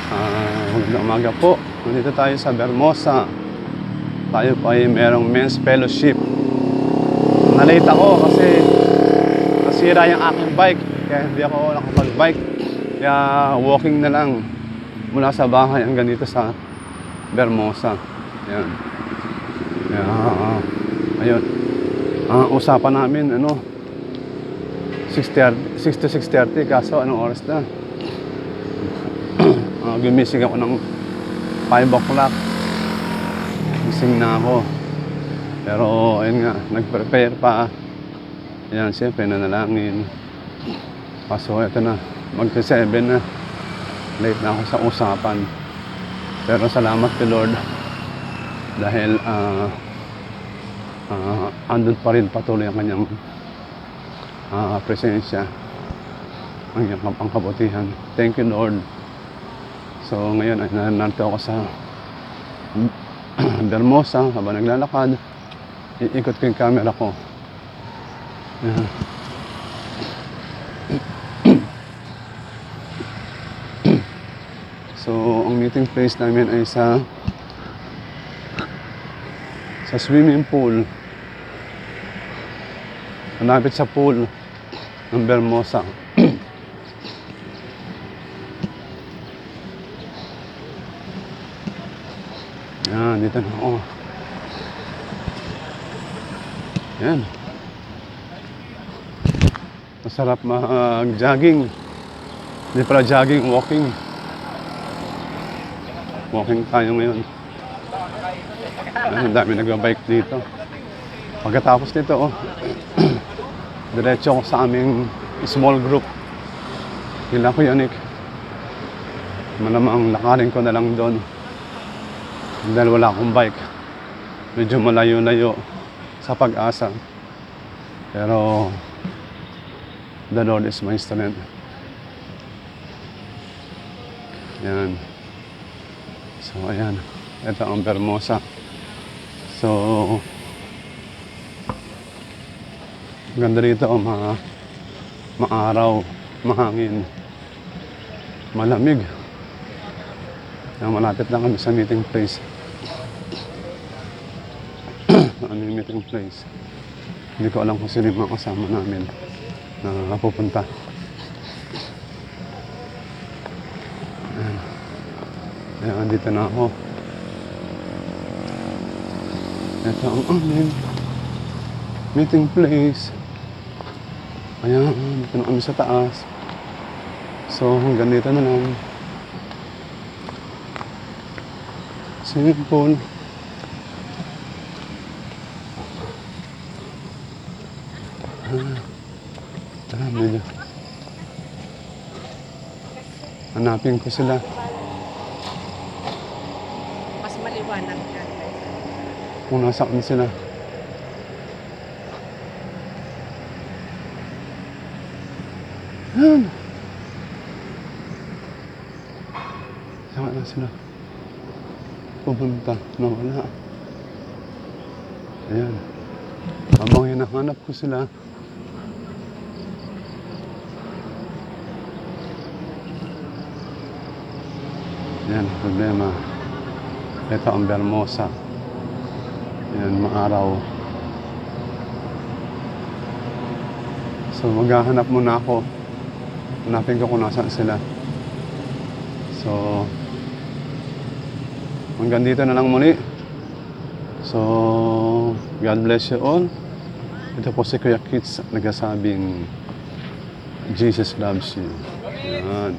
Magandang umaga po. Nandito tayo sa Vermosa. Tayo po ay merong men's fellowship. Nalate ako kasi nasira yung aking bike. Kaya hindi ako nakapag-bike. Kaya walking na lang mula sa bahay hanggang dito sa Vermosa. Yan. Kaya, ayun. Ang usapan namin, 6 to 6:30. Kaso anong oras na? Gumising ako ng 5 o'clock. Gising na ako. Pero ayun nga, nag-prepare pa. Ayan, siyempre nanalangin. Kaso ito na, mag-7 na. Late na ako sa usapan. Pero salamat kay Lord. Dahil andun pa rin patuloy ang kanyang presensya. Ang kanyang kabutihan. Thank you, Lord. So ngayon ay nandito ako sa Vermosa habang naglalakad. Iikot ko yung camera ko. Ayan. So ang meeting place namin ay sa swimming pool. Malapit sa pool ng Vermosa. Yan, dito na ako. Yan. Masarap mag-jogging. Hindi pala jogging, walking. Walking tayo ngayon. Ang dami nag-bike dito. Pagkatapos nito, diretso ako sa aming small group. Hila ko Yannick. Malamang lakarin ko na lang doon. Dahil wala akong bike. Medyo malayo-layo sa Pag-asa. Pero the Lord is my strength. Yan. So ayan. Ito ang Vermosa. So ganda rito, maaraw, mahangin, malamig. Malapit lang kami sa meeting place. Aming meeting place. Hindi ko alam kung sino yung mga kasama namin na pupunta. Ayan, andito na ako. Ito ang aming meeting place. Ayan, dito na kami sa taas. So hanggang dito na lang. Swimming pool. Medyo hanapin ko sila. Mas maliwanag ka. Kung nasaan sila. Yan. Saan na sila pupunta? Nawala. Ayan. Habang hinahanap ko sila, yan, problema. Ito ang Vermosa. Yan, maaraw. So, maghahanap muna ako. Hanapin ko kung nasaan sila. So, hanggang dito na lang muli. So, God bless you all. Ito po si Kuya Kits nagsasabing, Jesus loves you. Yan.